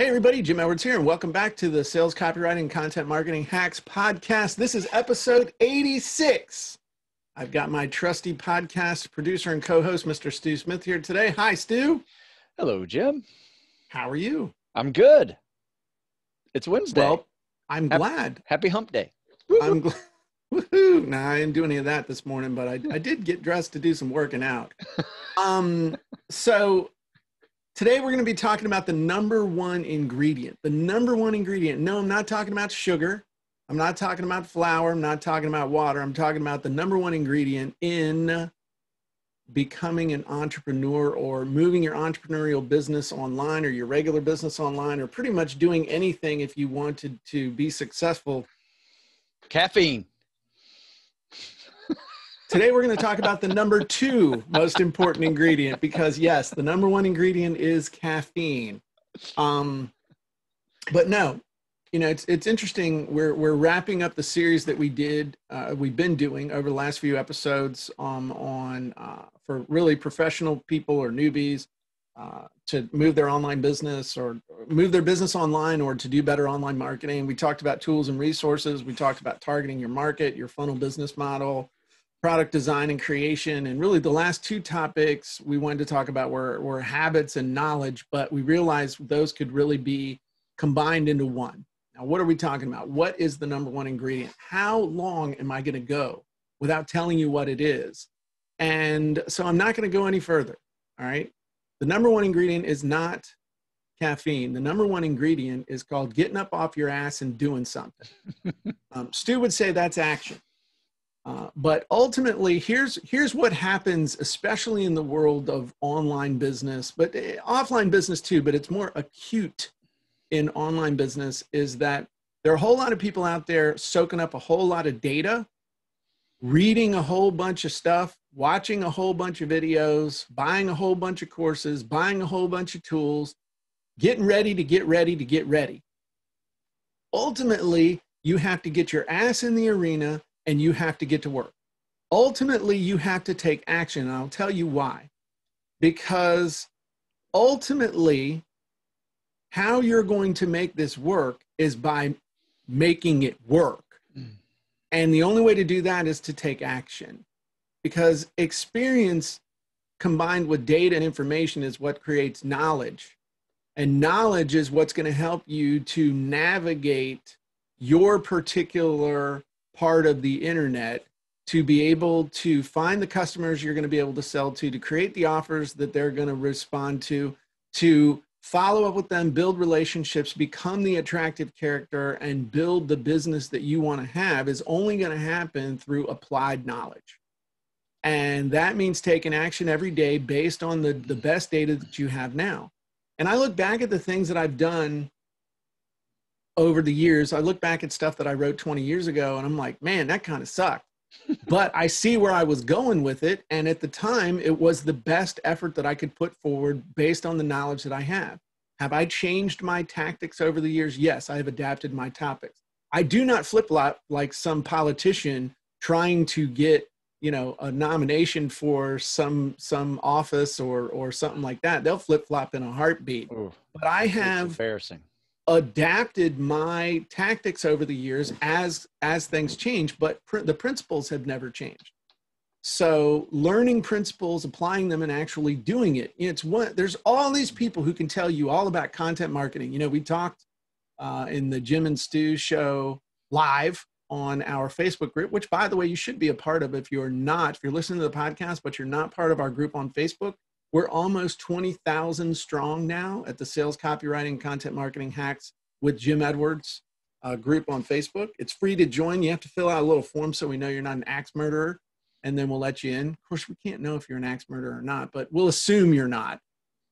Hey everybody, Jim Edwards here, and welcome back to the Sales Copywriting and Content Marketing Hacks podcast. This is episode 86. I've got my trusty podcast producer and co-host, Mr. Stu Smith, here today. Hi, Stu. Hello, Jim. How are you? I'm good. It's Wednesday. Well, I'm glad. Happy hump day. I'm glad. Woohoo! Nah, I didn't do any of that this morning, but I did get dressed to do some working out. So today we're going to be talking about the number one ingredient. The number one ingredient. No, I'm not talking about sugar. I'm not talking about flour. I'm not talking about water. I'm talking about the number one ingredient in becoming an entrepreneur or moving your entrepreneurial business online or your regular business online or pretty much doing anything if you wanted to be successful. Caffeine. Today, we're going to talk about the number two most important ingredient because, yes, the number one ingredient is caffeine. But no, you know, it's interesting. We're wrapping up the series that we've been doing over the last few episodes for really professional people or newbies to move their online business or move their business online or to do better online marketing. We talked about tools and resources. We talked about targeting your market, your funnel business model, product design and creation. And really the last two topics we wanted to talk about were habits and knowledge, but we realized those could really be combined into one. Now, what are we talking about? What is the number one ingredient? How long am I going to go without telling you what it is? And so I'm not going to go any further. All right. The number one ingredient is not caffeine. The number one ingredient is called getting up off your ass and doing something. Stu would say that's action. But ultimately, here's what happens, especially in the world of online business, but offline business too, but it's more acute in online business, is that there are a whole lot of people out there soaking up a whole lot of data, reading a whole bunch of stuff, watching a whole bunch of videos, buying a whole bunch of courses, buying a whole bunch of tools, getting ready to get ready to get ready. Ultimately, you have to get your ass in the arena and you have to get to work. Ultimately, you have to take action. And I'll tell you why. Because ultimately, how you're going to make this work is by making it work. And the only way to do that is to take action. Because experience combined with data and information is what creates knowledge. And knowledge is what's going to help you to navigate your particular part of the internet to be able to find the customers you're going to be able to sell to create the offers that they're going to respond to follow up with them, build relationships, become the attractive character, and build the business that you want to have is only going to happen through applied knowledge. And that means taking action every day based on the best data that you have now. And I look back at the things that I've done over the years. I look back at stuff that I wrote 20 years ago and I'm like, man, that kind of sucked. But I see where I was going with it. And at the time, it was the best effort that I could put forward based on the knowledge that I have. Have I changed my tactics over the years? Yes, I have adapted my topics. I do not flip-flop like some politician trying to get, you know, a nomination for some office or something like that. They'll flip-flop in a heartbeat. Ooh, but I have embarrassing. Adapted my tactics over the years as things change, but the principles have never changed. So learning principles, applying them, and actually doing it. There's all these people who can tell you all about content marketing. You know, we talked in the Jim and Stu show live on our Facebook group, which, by the way, you should be a part of if you're listening to the podcast, but you're not part of our group on Facebook. We're almost 20,000 strong now at the Sales Copywriting and Content Marketing Hacks with Jim Edwards group on Facebook. It's free to join. You have to fill out a little form so we know you're not an axe murderer, and then we'll let you in. Of course, we can't know if you're an axe murderer or not, but we'll assume you're not.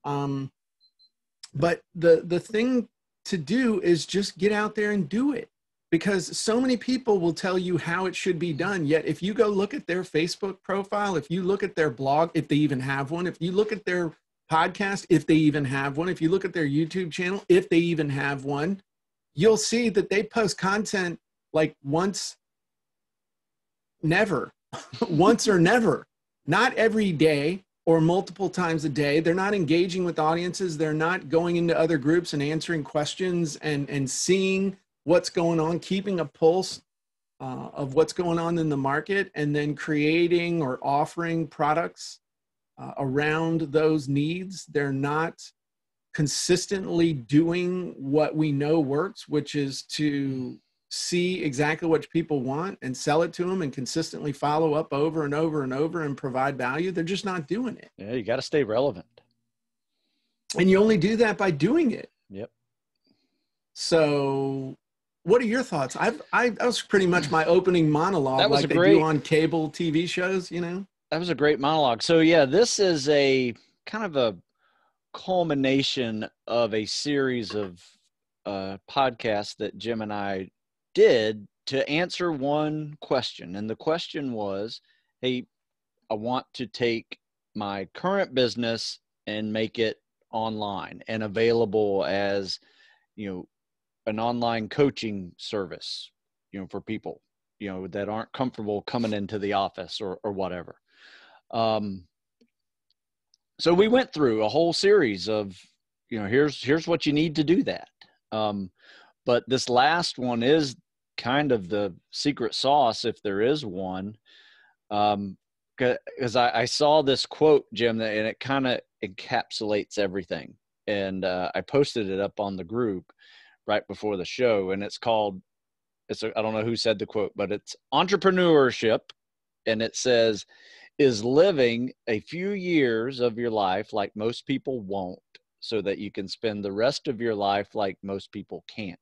But the thing to do is just get out there and do it. Because so many people will tell you how it should be done. Yet if you go look at their Facebook profile, if you look at their blog, if they even have one, if you look at their podcast, if they even have one, if you look at their YouTube channel, if they even have one, you'll see that they post content like once or never, not every day or multiple times a day. They're not engaging with audiences. They're not going into other groups and answering questions and seeing what's going on, keeping a pulse of what's going on in the market, and then creating or offering products around those needs. They're not consistently doing what we know works, which is to see exactly what people want and sell it to them and consistently follow up over and over and over and provide value. They're just not doing it. Yeah, you got to stay relevant. And you only do that by doing it. Yep. So what are your thoughts? That was pretty much my opening monologue, That was like they do on cable TV shows, you know? That was a great monologue. So yeah, this is a kind of a culmination of a series of podcasts that Jim and I did to answer one question. And the question was, hey, I want to take my current business and make it online and available as, an online coaching service, for people, that aren't comfortable coming into the office or whatever. So we went through a whole series of, here's what you need to do that. But this last one is kind of the secret sauce, if there is one. Because I saw this quote, Jim, and it kind of encapsulates everything. And I posted it up on the group right before the show. And it's called, I don't know who said the quote, but it's Entrepreneurship. And it says, is living a few years of your life like most people won't, so that you can spend the rest of your life like most people can't.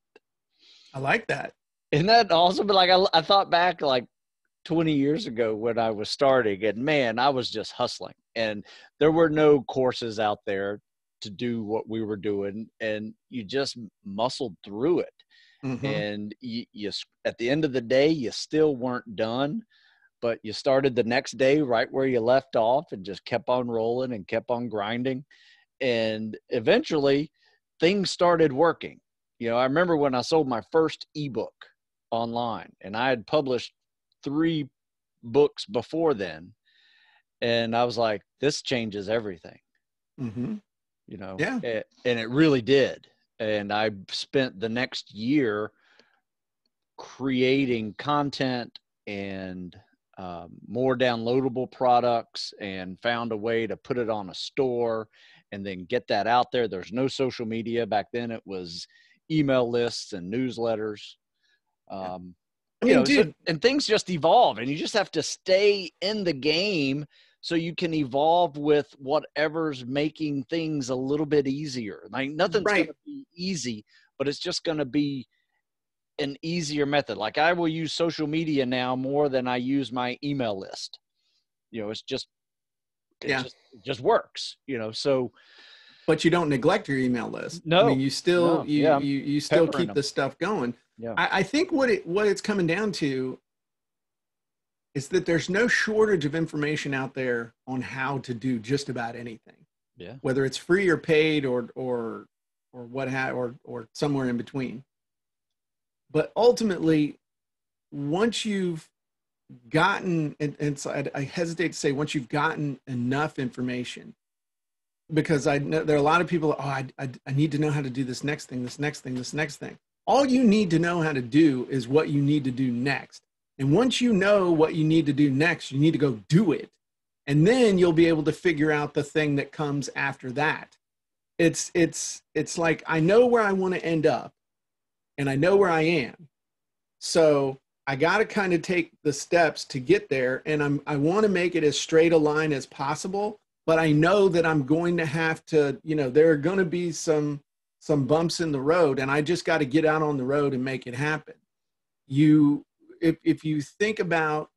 I like that. Isn't that awesome? But like, I thought back like 20 years ago when I was starting, and man, I was just hustling, and there were no courses out there to do what we were doing, and you just muscled through it. Mm-hmm. And you at the end of the day, you still weren't done, but you started the next day right where you left off and just kept on rolling and kept on grinding. And eventually things started working. I remember when I sold my first ebook online, and I had published 3 books before then. And I was like, this changes everything. Mm-hmm. Yeah. And it really did. And I spent the next year creating content and more downloadable products, and found a way to put it on a store and then get that out there. There's no social media back then. It was email lists and newsletters. Dude, and things just evolve, and you just have to stay in the game so you can evolve with whatever's making things a little bit easier. Like nothing's going to be easy, but it's just going to be an easier method. Like I will use social media now more than I use my email list. It's just, it just works, so. But you don't neglect your email list. No, you still, you still keep the stuff going. Yeah. I think what it's coming down to is that there's no shortage of information out there on how to do just about anything. Yeah. Whether it's free or paid or somewhere in between. But ultimately, once you've gotten, and so I hesitate to say once you've gotten enough information, because I know there are a lot of people, I need to know how to do this next thing. All you need to know how to do is what you need to do next. And once you know what you need to do next, you need to go do it. And then you'll be able to figure out the thing that comes after that. It's like, I know where I want to end up, and I know where I am. So I got to kind of take the steps to get there. And I want to make it as straight a line as possible, but I know that I'm going to have to, there are going to be some bumps in the road, and I just got to get out on the road and make it happen. If you think about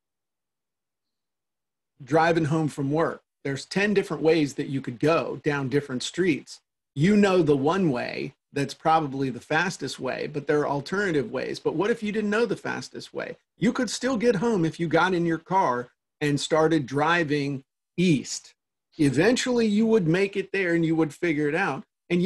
driving home from work, there's 10 different ways that you could go down different streets. The one way that's probably the fastest way, but there are alternative ways. But what if you didn't know the fastest way? You could still get home if you got in your car and started driving east. Eventually you would make it there and you would figure it out. And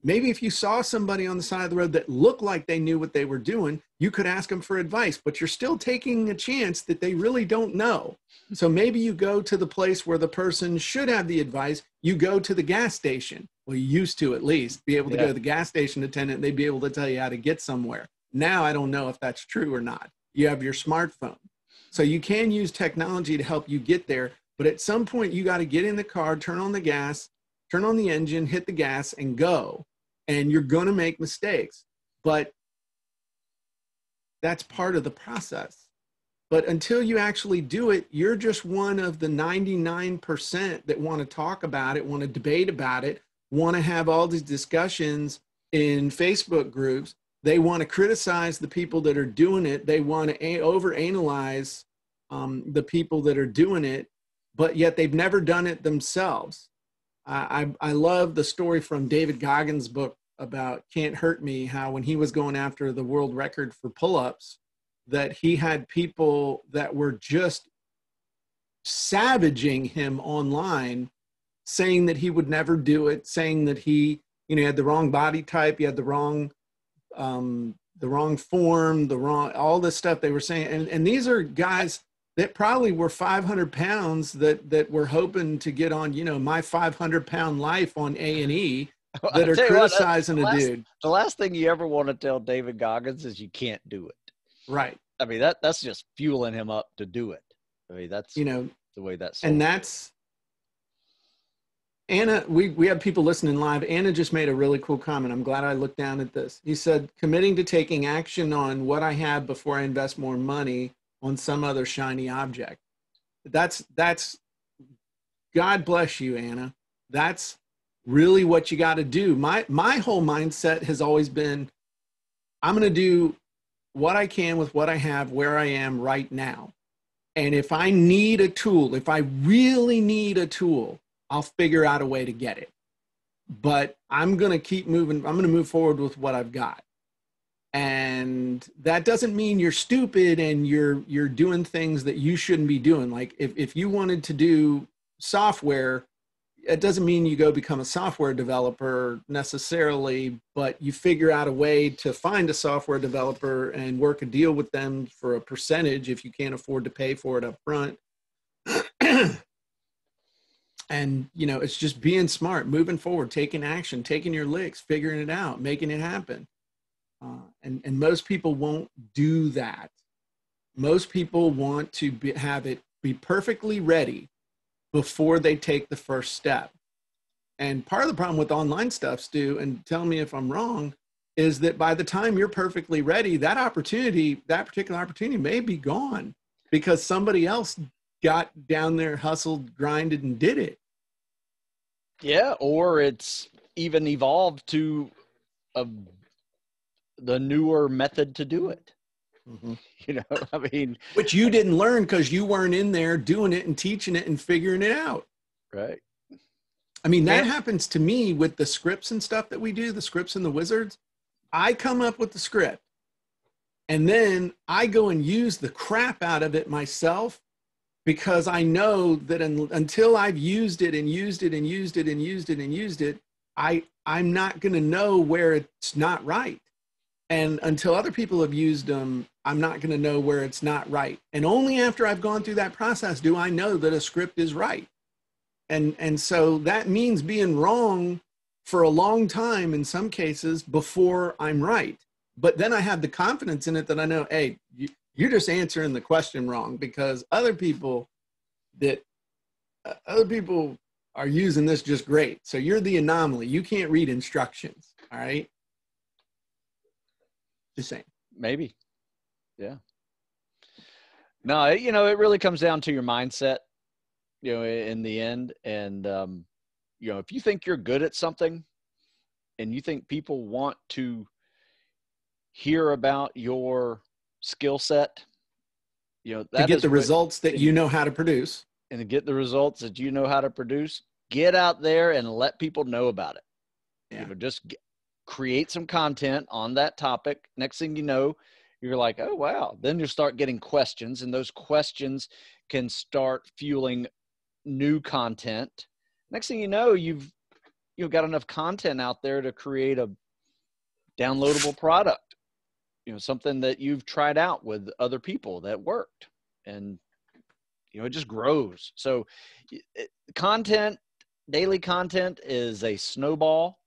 Maybe if you saw somebody on the side of the road that looked like they knew what they were doing, you could ask them for advice, but you're still taking a chance that they really don't know. So maybe you go to the place where the person should have the advice. You go to the gas station. Well, you used to at least be able to go to the gas station attendant and they'd be able to tell you how to get somewhere. Now, I don't know if that's true or not. You have your smartphone. So you can use technology to help you get there. But at some point, you got to get in the car, turn on the gas, turn on the engine, hit the gas, and go. And you're going to make mistakes. But that's part of the process. But until you actually do it, you're just one of the 99% that want to talk about it, want to debate about it, want to have all these discussions in Facebook groups. They want to criticize the people that are doing it. They want to overanalyze the people that are doing it, but yet they've never done it themselves. I love the story from David Goggins' book about Can't Hurt Me, how when he was going after the world record for pull-ups, that he had people that were just savaging him online, saying that he would never do it, saying that he, had the wrong body type, he had the wrong form, all this stuff they were saying. And these are guys that probably were 500 pounds that were hoping to get on, my 500-pound life on A&E, that are criticizing a dude. The last thing you ever want to tell David Goggins is you can't do it. Right. I mean, that's just fueling him up to do it. I mean, that's the way that's. And that's Anna. We have people listening live. Anna just made a really cool comment. I'm glad I looked down at this. He said, committing to taking action on what I have before I invest more money on some other shiny object. That's God bless you, Anna. That's really what you got to do. My whole mindset has always been, I'm going to do what I can with what I have, where I am right now. And if I need a tool, if I really need a tool, I'll figure out a way to get it. But I'm going to keep moving. I'm going to move forward with what I've got. And that doesn't mean you're stupid and you're doing things that you shouldn't be doing. Like if you wanted to do software, it doesn't mean you go become a software developer necessarily, but you figure out a way to find a software developer and work a deal with them for a percentage if you can't afford to pay for it up front. And, it's just being smart, moving forward, taking action, taking your licks, figuring it out, making it happen. And most people won't do that. Most people want to have it be perfectly ready before they take the first step. And part of the problem with online stuff, Stu, and tell me if I'm wrong, is that by the time you're perfectly ready, that particular opportunity may be gone because somebody else got down there, hustled, grinded, and did it. Yeah, or it's even evolved to the newer method to do it. Mm-hmm. Which you didn't learn because you weren't in there doing it and teaching it and figuring it out. Right. That happens to me with the scripts and stuff that we do, the scripts and the wizards. I come up with the script and then I go and use the crap out of it myself because I know that until I've used it and used it and used it and used it and used it, I'm not going to know where it's not right. And until other people have used them, I'm not going to know where it's not right. And only after I've gone through that process do I know that a script is right. And so that means being wrong for a long time in some cases before I'm right. But then I have the confidence in it that I know, hey, you're just answering the question wrong because other people are using this just great. So you're the anomaly. You can't read instructions. All right. Just saying. Maybe. Yeah. No, it really comes down to your mindset, in the end. And, if you think you're good at something and you think people want to hear about your skill set, to get the results that you know how to produce. And to get the results that you know how to produce, get out there and let people know about it. Yeah. Create some content on that topic. Next thing you know, you're like, oh, wow. Then you start getting questions, and those questions can start fueling new content. Next thing you know, you've got enough content out there to create a downloadable product, something that you've tried out with other people that worked, and it just grows. So content, daily content is a snowball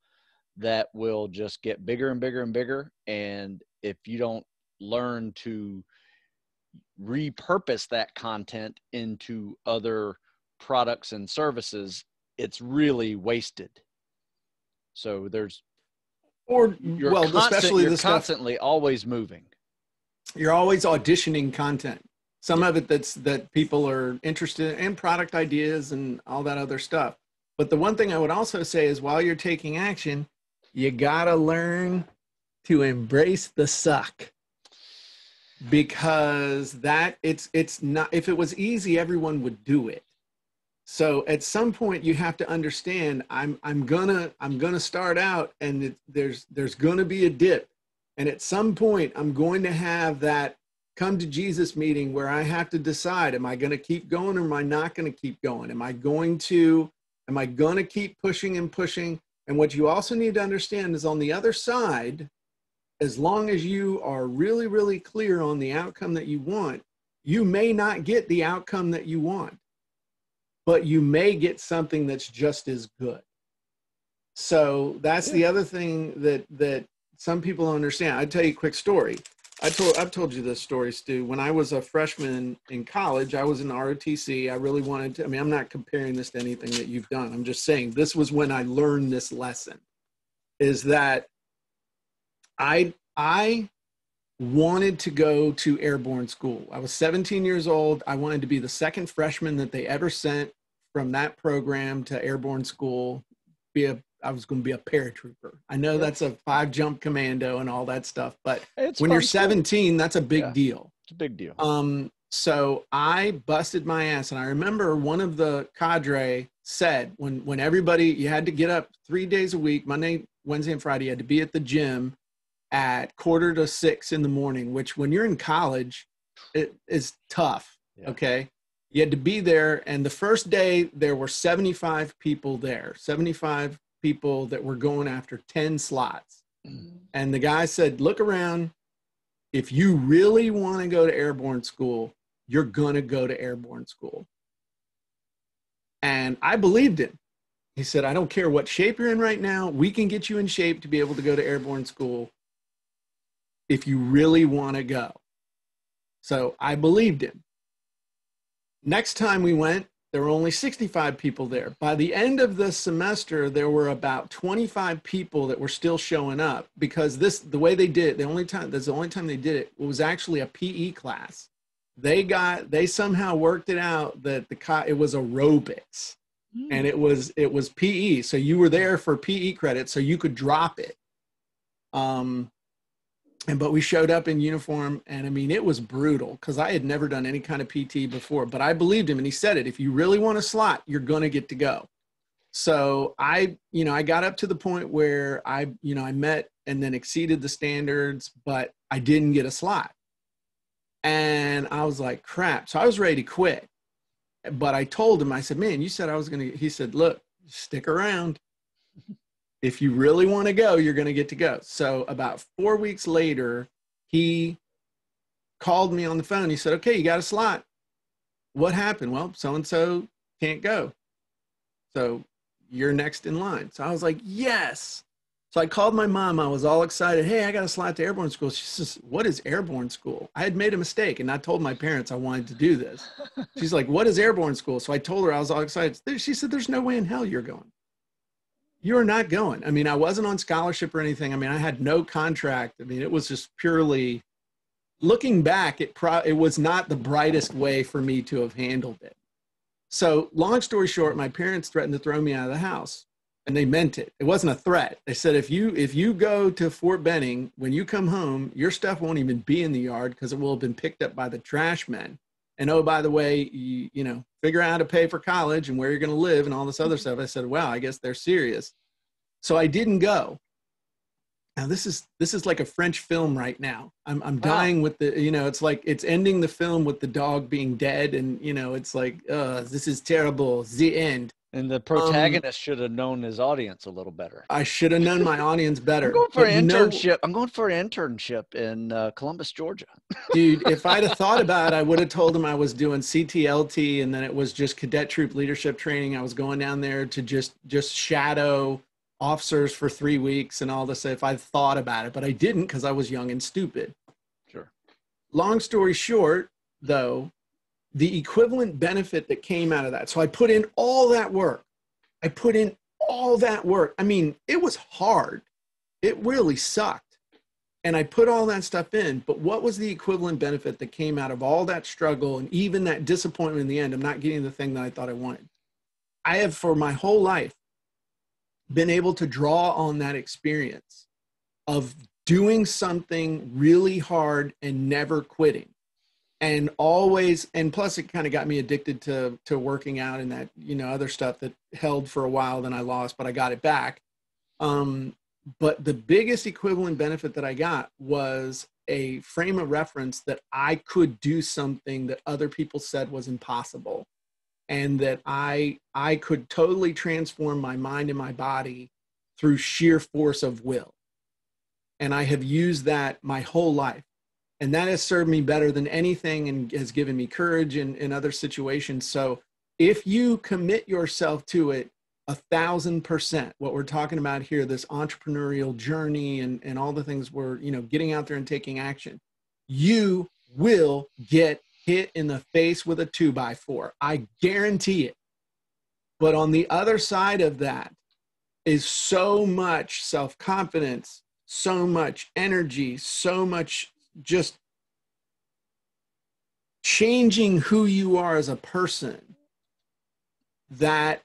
that will just get bigger and bigger and bigger. And if you don't learn to repurpose that content into other products and services, it's really wasted. So you're constantly always moving. You're always auditioning content. Some of it that people are interested in, product ideas and all that other stuff. But the one thing I would also say is, while you're taking action, you gotta learn to embrace the suck, because it's not, if it was easy, everyone would do it. So at some point you have to understand, I'm gonna start out, and there's gonna be a dip, and at some point I'm going to have that come to Jesus meeting where I have to decide, am I going to keep going or am I not going to keep going? Am I going to keep pushing and pushing? And what you also need to understand is, on the other side, as long as you are really, really clear on the outcome that you want, you may not get the outcome that you want, but you may get something that's just as good. So that's the other thing that some people don't understand. I'll tell you a quick story. I've told you this story, Stu. When I was a freshman in college, I was in ROTC. I really wanted to, I'm not comparing this to anything that you've done. I'm just saying this was when I learned this lesson, is that I wanted to go to Airborne School. I was 17 years old. I wanted to be the second freshman that they ever sent from that program to Airborne School. I was going to be a paratrooper. I know that's a 5-jump commando and all that stuff, but when you're 17, that's a big deal. It's a big deal. So I busted my ass. And I remember one of the cadre said, when everybody, you had to get up 3 days a week, Monday, Wednesday, and Friday, you had to be at the gym at 5:45 in the morning, which when you're in college, it is tough. Yeah. Okay. You had to be there. And the first day there were 75 people there, 75 people that were going after 10 slots. And the guy said, look around. If you really want to go to Airborne School, you're going to go to Airborne School. And I believed him. He said, I don't care what shape you're in right now. We can get you in shape to be able to go to Airborne School if you really want to go. So I believed him. Next time we went, there were only 65 people there. By the end of the semester, there were about 25 people that were still showing up, because the way they did it, that's the only time they did it, was actually a PE class. They somehow worked it out that it was aerobics, and it was PE. So you were there for PE credit, so you could drop it. But we showed up in uniform, and I mean, it was brutal because I had never done any kind of PT before, but I believed him, and he said it. If you really want a slot, you're going to get to go. So I got up to the point where I met and then exceeded the standards, but I didn't get a slot. And I was like, crap. So I was ready to quit, but I told him, I said, man, you said I was going to, he said, look, stick around. If you really want to go, you're going to get to go. So about 4 weeks later, he called me on the phone. He said, okay, you got a slot. What happened? Well, so-and-so can't go. So you're next in line. So I was like, yes. So I called my mom. I was all excited. Hey, I got a slot to Airborne School. She says, what is Airborne School? I had made a mistake and I told my parents I wanted to do this. She's like, what is Airborne School? So I told her, I was all excited. She said, there's no way in hell you're going. You're not going. I mean, I wasn't on scholarship or anything. I mean, I had no contract. I mean, it was just purely, looking back, it was not the brightest way for me to have handled it. So long story short, my parents threatened to throw me out of the house, and they meant it. It wasn't a threat. They said, if you go to Fort Benning, when you come home, your stuff won't even be in the yard because it will have been picked up by the trash men. And oh, by the way, you figure out how to pay for college and where you're going to live and all this other stuff. I said, wow, I guess they're serious. So I didn't go. Now this is like a French film right now. I'm dying with the, it's like, it's ending the film with the dog being dead. And, it's like, this is terrible. The end. And the protagonist should have known his audience a little better. I should have known my audience better. I'm going for an internship. I'm going for an internship in Columbus, Georgia. Dude, if I'd have thought about it, I would have told him I was doing CTLT, and then it was just cadet troop leadership training. I was going down there to just shadow officers for 3 weeks and all this, if I'd thought about it, but I didn't because I was young and stupid. Sure. Long story short, though, the equivalent benefit that came out of that. So I put in all that work. I mean, it was hard. It really sucked. And I put all that stuff in, but what was the equivalent benefit that came out of all that struggle and even that disappointment in the end of not getting the thing that I thought I wanted? I have, for my whole life, been able to draw on that experience of doing something really hard and never quitting. And always, and plus it kind of got me addicted to working out and that, other stuff that held for a while, then I lost, but I got it back. But the biggest equivalent benefit that I got was a frame of reference that I could do something that other people said was impossible. And that I could totally transform my mind and my body through sheer force of will. And I have used that my whole life. And that has served me better than anything and has given me courage in other situations. So if you commit yourself to it 1,000%, what we're talking about here, this entrepreneurial journey and all the things we're, getting out there and taking action, you will get hit in the face with a 2x4. I guarantee it. But on the other side of that is so much self-confidence, so much energy, so much just changing who you are as a person that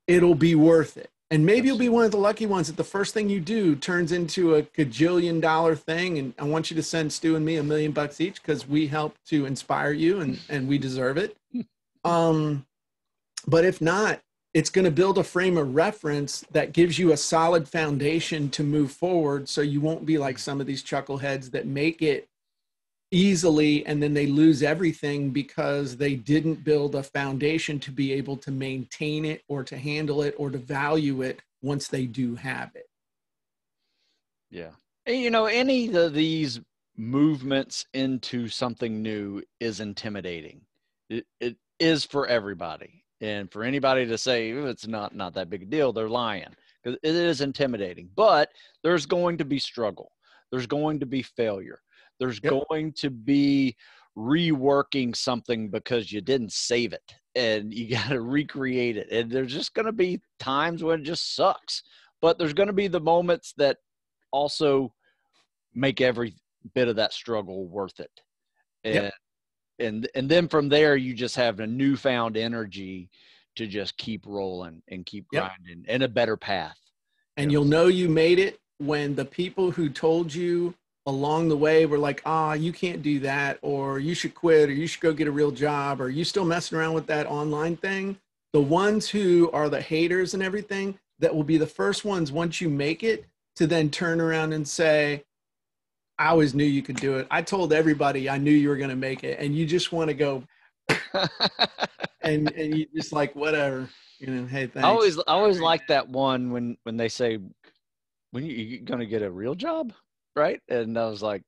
it'll be worth it. And maybe you'll be one of the lucky ones that the first thing you do turns into a gajillion-dollar thing. And I want you to send Stu and me $1 million each because we help to inspire you and we deserve it. But if not, it's going to build a frame of reference that gives you a solid foundation to move forward. So you won't be like some of these chuckleheads that make it easily and then they lose everything because they didn't build a foundation to be able to maintain it or to handle it or to value it once they do have it. Yeah. And, any of these movements into something new is intimidating. It is for everybody. And for anybody to say it's not that big a deal, they're lying, because it is intimidating. But there's going to be struggle. There's going to be failure. There's going to be reworking something because you didn't save it and you got to recreate it. And there's just going to be times when it just sucks. But there's going to be the moments that also make every bit of that struggle worth it. And then from there, you just have a newfound energy to just keep rolling and keep grinding and a better path. And you'll know you made it when the people who told you along the way were like, you can't do that, or you should quit, or you should go get a real job, or you still messing around with that online thing. The ones who are the haters and everything, that will be the first ones once you make it to then turn around and say, I always knew you could do it. I told everybody I knew you were going to make it. And you just want to go and you just like, whatever, hey, thanks. I always like that one when they say, when you're going to get a real job, right? And I was like,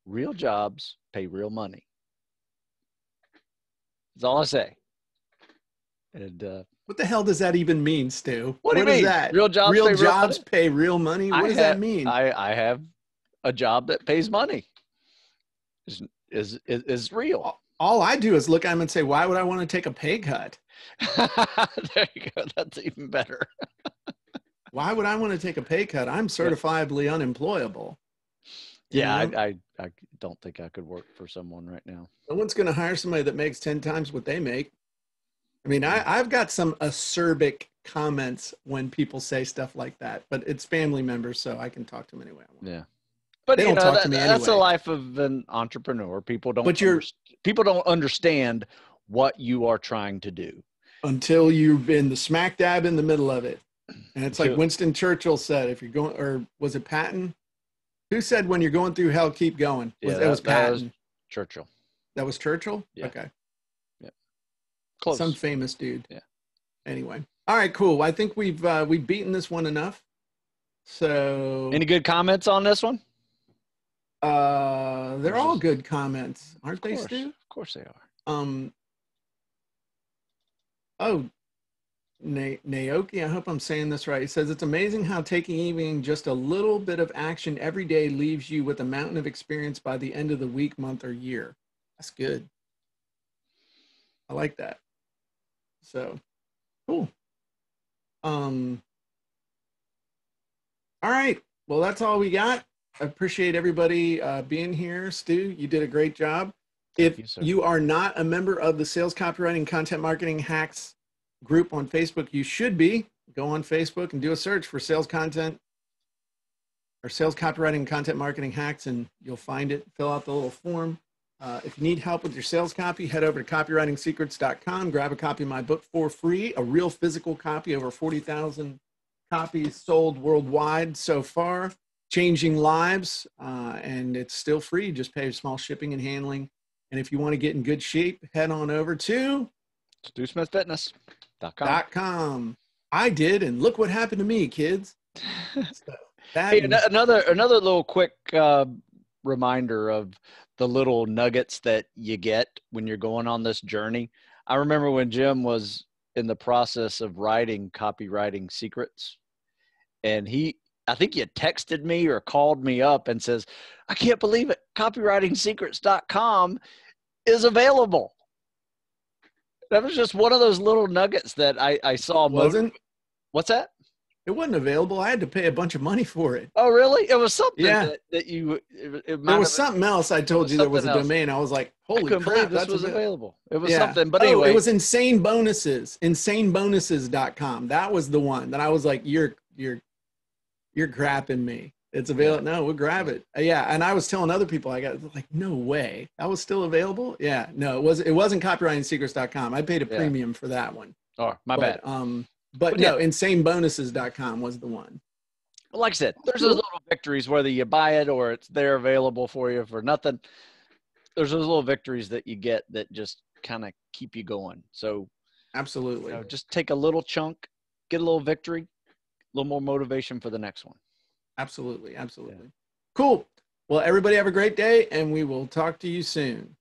real jobs pay real money. That's all I say. And what the hell does that even mean, Stu? What do you mean? Is that? Real jobs pay real money? What does that mean? I have a job that pays money. Is real. All I do is look at them and say, why would I want to take a pay cut? There you go. That's even better. Why would I want to take a pay cut? I'm certifiably unemployable. Yeah, I don't think I could work for someone right now. No one's going to hire somebody that makes 10 times what they make. I mean, I've got some acerbic comments when people say stuff like that, but it's family members, so I can talk to them anyway I want. Yeah. But they don't talk to me that's anyway. the life of an entrepreneur. People don't understand what you are trying to do until you've been the smack dab in the middle of it. And it's like Winston Churchill said, if you're going, or was it Patton? Who said when you're going through hell, keep going? That was Patton. That was Churchill. That was Churchill? Yeah. Okay. Yeah. Close. Some famous dude. Yeah. Anyway. All right, cool. I think we've beaten this one enough. So Any good comments on this one? they're all good comments, aren't they, Stu? Of course they are. Oh, Naoki, I hope I'm saying this right. He says, it's amazing how taking even just a little bit of action every day leaves you with a mountain of experience by the end of the week, month, or year. That's good. I like that. So, cool. All right. Well, that's all we got. I appreciate everybody being here. Stu, you did a great job. If you are not a member of the Sales Copywriting Content Marketing Hacks group on Facebook, you should be. Go on Facebook and do a search for sales content or sales copywriting content marketing hacks, and you'll find it. Fill out the little form. If you need help with your sales copy, head over to copywritingsecrets.com. Grab a copy of my book for free, a real physical copy, over 40,000 copies sold worldwide so far, changing lives, and it's still free. Just pay small shipping and handling. And if you want to get in good shape, head on over to StuSmithFitness.com. I did, and look what happened to me, kids. So hey, another little quick reminder of the little nuggets that you get when you're going on this journey. I remember when Jim was in the process of writing Copywriting Secrets, and I think you texted me or called me up and says, I can't believe it, copywritingsecrets.com is available. That was just one of those little nuggets that I saw. Wasn't? What's that? It wasn't available. I had to pay a bunch of money for it. Oh, really? It was something that you. There was something else. I told you there was a domain. I was like, holy crap, this was available. It was something. But anyway, it was Insane Bonuses. InsaneBonuses.com. That was the one that I was like, you're crapping me. It's available. No, we'll grab it. Yeah. And I was telling other people, I got like, no way. That was still available. Yeah. No, it wasn't copywritingsecrets.com. I paid a premium for that one. Oh, my bad. But no, InsaneBonuses.com was the one. Well, like I said, there's those little victories, whether you buy it or it's there available for you for nothing. There's those little victories that you get that just kind of keep you going. So absolutely, just take a little chunk, get a little victory, a little more motivation for the next one. Absolutely. Cool. Well, everybody have a great day, and we will talk to you soon.